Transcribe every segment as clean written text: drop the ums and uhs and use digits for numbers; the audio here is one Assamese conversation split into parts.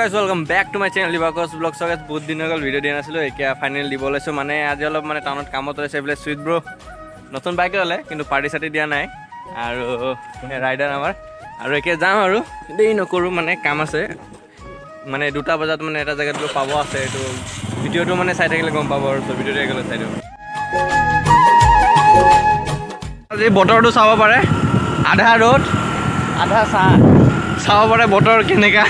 guys, welcome back to my channel Dibakar's vlog. So guys, बहुत दिन अगल वीडियो दिया नासिलो एकिया फाइनल দিব লৈছো মানে আজি অলপ মানে টাউনত কামত আছে বলে সুইট ব্রো নতুন বাইক ললে কিন্তু পাৰ্টি সাটি দিয়া নাই আৰু ৰাইডাৰ আমাৰ আৰু একে যাম আৰু দেই নকৰো মানে কাম আছে মানে 2টা বজাত মানে এটা জায়গাত গৈ পাব আছে এটো ভিডিওটো মানে চাই থাকিলে গম পাব আৰু তো ভিডিওটো একেলগে চাই দিও আজি বতৰটো চাব পাৰে আধা ৰ'দ আধা চাব পাৰে বতৰ কেনেকা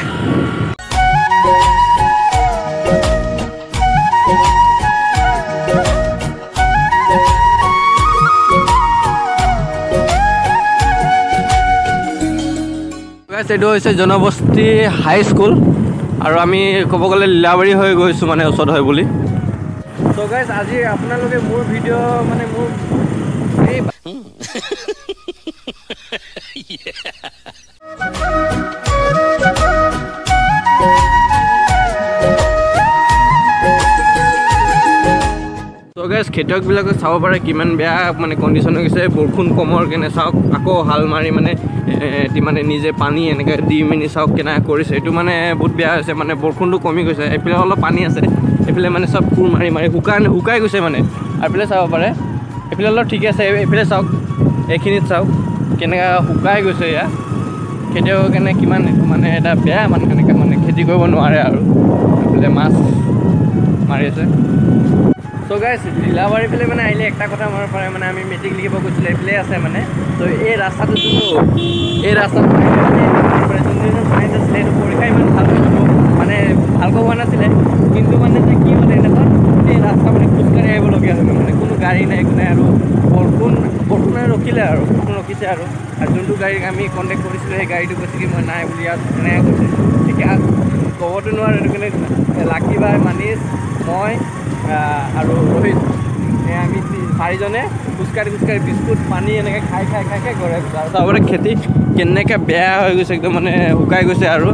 এটো হৈছে জনবস্তি হাই স্কুল আৰু আমি ক'ব গ'লে লীলাবাৰী হৈ গৈছো মানে ওচৰত হয় বুলি সো গাইস আজি আপোনালোকে মোৰ ভিডিও মানে মোৰ So guys, খেতিয়ক বিলাকে চাব পাৰে কিমান বেয়া মানে কন্ডিশন হৈ গৈছে বৰষুণ কমৰ কেনে চাওক আকৌ হাল মাৰি মানে এটি মানে নিজে পানী এনেকৈ দি মিনি চাওক কেনে কৰিছে এটো মানে বহুত বেয়া হৈছে মানে বৰষুণটো কমি গৈছে এফালে অলপ পানী আছে এফালে মানে সব কুৰ মাৰি মাৰি হুকাই গৈছে মানে এফালে চাব পাৰে এফালে অলপ ঠিক আছে এফালে চাওক এখিনিত চাওক কেনেকা হুকাই গৈছে ইয়া খেতিয়ক কেনে কিমান মানে এটা বেয়া মানে কেনেকা মানে খেতি কৰিব নোৱাৰে আৰু এফালে মাছ মাৰি আছে So guys, লীলাবাৰী ফেলে মানে আইলে একটা কথা মনত পৰে মানে আমি মিটিং লিখিব গৈছিল এফালে আছে মানে তো এই ৰাস্তাটো এই ৰাস্তাটো মানে যোনদিনৰ ফাইন আছিলে এইটো পৰীক্ষা ইমান ভাল হৈছিল মানে ভালকৈ হোৱা নাছিলে কিন্তু মানে কি হ'লে এনেকুৱা এই ৰাস্তা মানে খোজকাঢ়ি আহিবলগীয়া হ'ল মানে কোনো গাড়ী নাই একো নাই আৰু বৰষুণ ৰখিলে আৰু বৰষুণ ৰখিছে আৰু যোনটো গাড়ীক আমি কণ্টেক্ট কৰিছিলোঁ সেই গাড়ীটো কৈছে কি মই নাই বুলি ইয়াত এনেকৈ কৈছে এতিয়া ক'বতো নোৱাৰোঁ এইটো কাৰণে লাকি বাই মানিছ মই আৰু ৰোহিত আমি চাৰিজনে খোজকাঢ়ি বিস্কুট পানী এনেকৈ খাই ঘৰে তাৰপৰা খেতি কেনেকৈ বেয়া হৈ গৈছে একদম মানে শুকাই গৈছে আৰু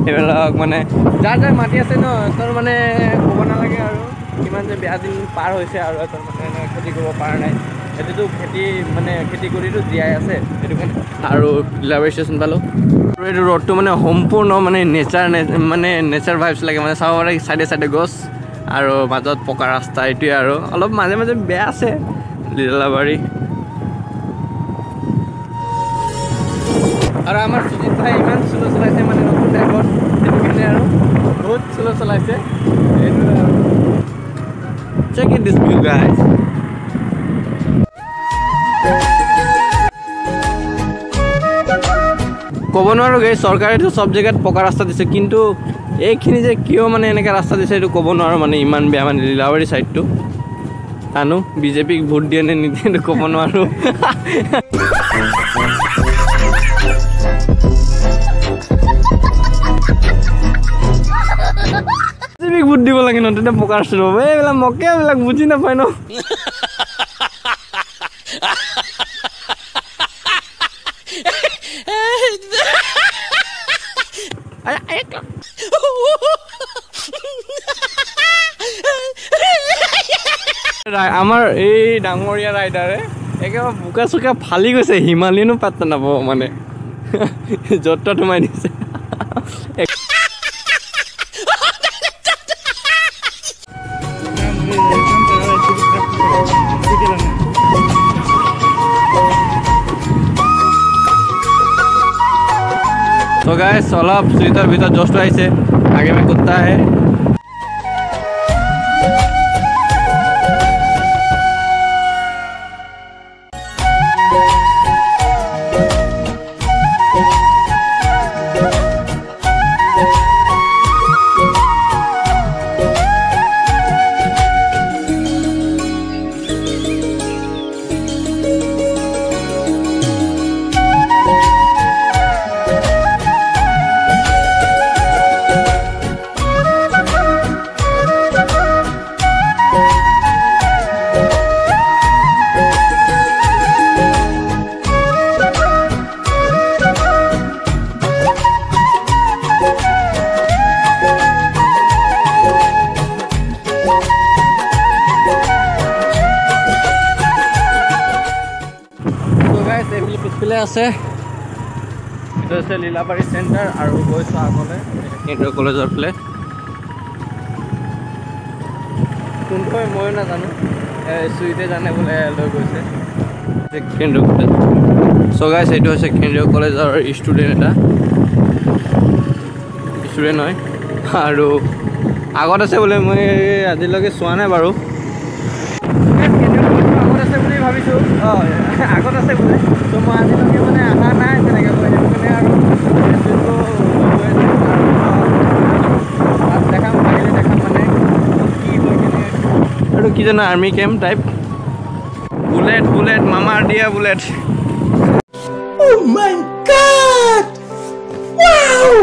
এইবিলাক মানে যাৰ মাটি আছে ন তোৰ মানে ক'ব নালাগে আৰু কিমান যে বেয়া দিন পাৰ হৈছে আৰু তোৰ মানে খেতি কৰিব পৰা নাই সেইটোতো খেতি কৰিতো জীয়াই আছে সেইটো কাৰণে আৰু লীলাবাৰী ষ্টেচন পালোঁ আৰু এইটো ৰ'ডটো মানে সম্পূৰ্ণ মানে নেচাৰ ভাইবছ লাগে মানে চাব পাৰে চাইডে গছ আৰু মাজত পকা ৰাস্তা এইটোৱে আৰু অলপ মাজে বেয়া আছে লীলাবাৰী আৰু আমাৰ সুজিত ভাই ইমান স্লো চলাইছে মানে নতুন টাইপত সেইটো কাৰণে আৰু বহুত স্লো চলাইছে এইটোৱে আৰু check it this view guys ক'ব নোৱাৰোঁ গাইজ চৰকাৰেতো চব জেগাত পকা ৰাস্তা দিছে কিন্তু এইখিনি যে কিয় মানে এনেকৈ ৰাস্তা দিছে এইটো ক'ব নোৱাৰোঁ মানে ইমান বেয়া মানে লীলাবাৰী ছাইডটো জানো বিজেপিক ভোট দিয়ে নে নিদিয়ে এইটো ক'ব নোৱাৰোঁ বিজেপিক ভোট দিব লাগে ন তেতিয়া পকা ৰাস্তা হ'ব এইবিলাক মকে এইবিলাক বুজি নাপায় ন আমাৰ এই ডাঙৰীয়া ৰাইডাৰে একেবাৰে বোকা চোকা ফালি গৈছে হিমালয়নো পাত্তা নাপাব মানে য'ত সোমাই দিছে तो गाइस অলপ সুইটাৰ ভিতৰত জষ্ট আহিছে আগে মে কুত্তা है আছে এইটো আছে লীলাবাৰী চেণ্টাৰ আৰু গৈছোঁ আগলৈ কেন্দ্ৰীয় কলেজৰ ফালে কোনটো হয় ময়ো নাজানো চুইটে জানে বোলে লৈ গৈছে কেন্দ্ৰীয় কলেজ চ' গাইছ এইটো হৈছে কেন্দ্ৰীয় কলেজৰ ষ্টুডেণ্ট হয় আৰু আগত আছে বোলে মই আজিলৈকে চোৱা নাই বাৰু আগত আছে বুলি ভাবিছোঁ আগত আছে বোলে ত' মই আজিলৈকে মানে অহা নাই তেনেকৈ কৈ সেইটো কাৰণে আৰু দেখাম পাৰিলে দেখাম মানে কি হয় কেনে আৰু কি জানো আৰ্মি কেম্প টাইপ বুলেট মামাৰ দিয়া bullet Oh my God! Wow!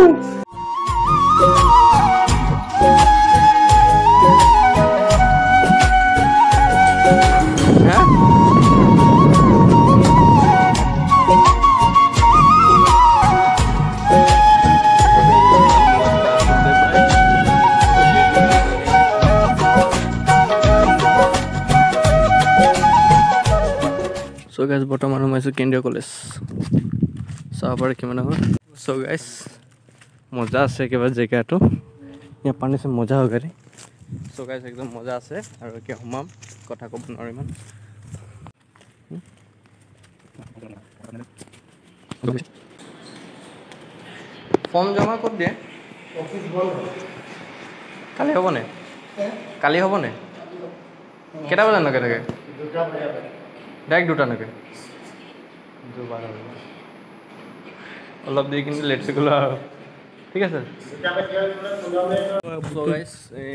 So guys, বৰ্তমান সোমাইছোঁ কেন্দ্ৰীয় কলেজ চাব পাৰে কিমান হয় so guys মজা আছে একেবাৰে জেগাটো ইয়াৰ পানী আছে মজা হয় গাড়ী so guys একদম মজা আছে আৰু এতিয়া সোমাম কথা ক'ব নোৱাৰো ইমান ফৰ্ম জমা ক'ত দিয়ে কালি হ'বনে কালি হ'বনে কেইটা বজালৈকে থাকে ডাইৰেক্ট দুটালৈকে অলপ দেৰি কিন্তু লেট হৈ গ'লো আৰু ঠিক আছে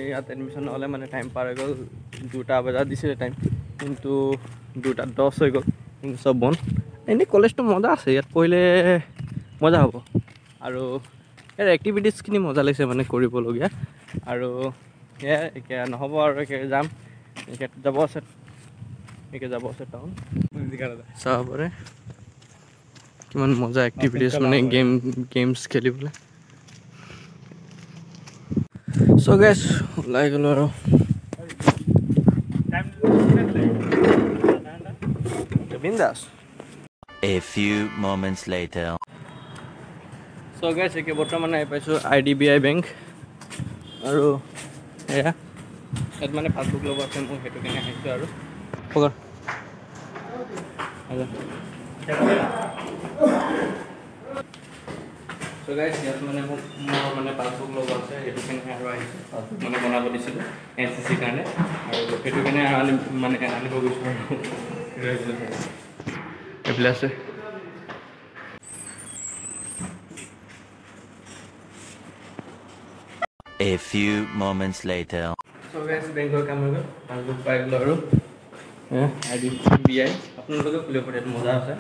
ইয়াত এডমিশ্যন হ'লে মানে টাইম পাৰ হৈ গ'ল 2টা বজাত দিছিলে টাইম কিন্তু 2:10 হৈ গ'ল কিন্তু চব বন্ধ এনেই কলেজটো মজা আছে ইয়াত পঢ়িলে মজা হ'ব আৰু ইয়াৰ এক্টিভিটিছখিনি মজা লাগিছে মানে কৰিবলগীয়া আৰু সেয়া এতিয়া নহ'ব আৰু এতিয়া যাম এতিয়া যাব আছে টাউন চাব পাৰে কিমান মজা এক্টিভিটিছ মানে গেমছ খেলিবলৈ চ' গাইছ ওলাই গ'লোঁ আৰু বিন্দাছ A few moments later. So guys, এতিয়া বৰ্তমান আহি পাইছোঁ IDBI বেংক আৰু এয়া ইয়াত মানে পাছবুক ল'ব আছে মোৰ সেইটো কাৰণে আহিছোঁ আৰু পকৰ so guys ইয়াত মানে মোৰ মানে পাছবুক ল'ব আছে সেইটো কাৰণে আৰু আহিছোঁ পাছবুক মানে বনাব দিছিলোঁ NCC কাৰণে আৰু সেইটো কাৰণে মানে আনিব গৈছোঁ আৰু এইফালে আছে A few moments later. So guys, বেংকৰ কাম হৈ গ'ল পাছবুক পাই গ'লোঁ আৰু IDBI আপোনালোকে খুলিব পাৰে ইয়াত মজা আছে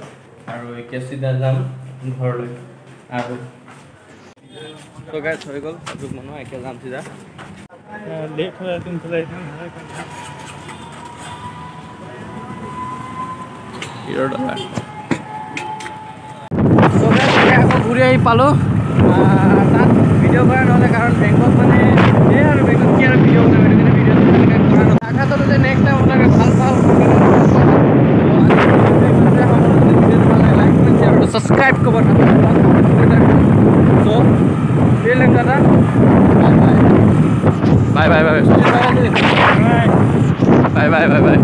আৰু এতিয়া চিধা যাম ঘৰলৈ আৰু so guys হৈ গ'ল পাছবুক বনোৱা এতিয়া যাম চিধা লেট হৈ আছে আকৌ ঘূৰি আহি পালোঁ তাত ভিডিঅ' কৰা নহ'লে কাৰণ বেংকত মানে এই আৰু বেংকত কি আৰু ভিডিঅ' বনাব সেইটো কাৰণে ভিডিঅ'টো তেনেকৈ কৰা নহ'ল আশা কৰোঁ যে নেক্সট টাইম আপোনালোকে ভাল লাইক কমেণ্ট শ্বেয়াৰ আৰু ছাবস্ক্ৰাইব কৰিব চ' see you later bye bye bye bye bye bye bye bye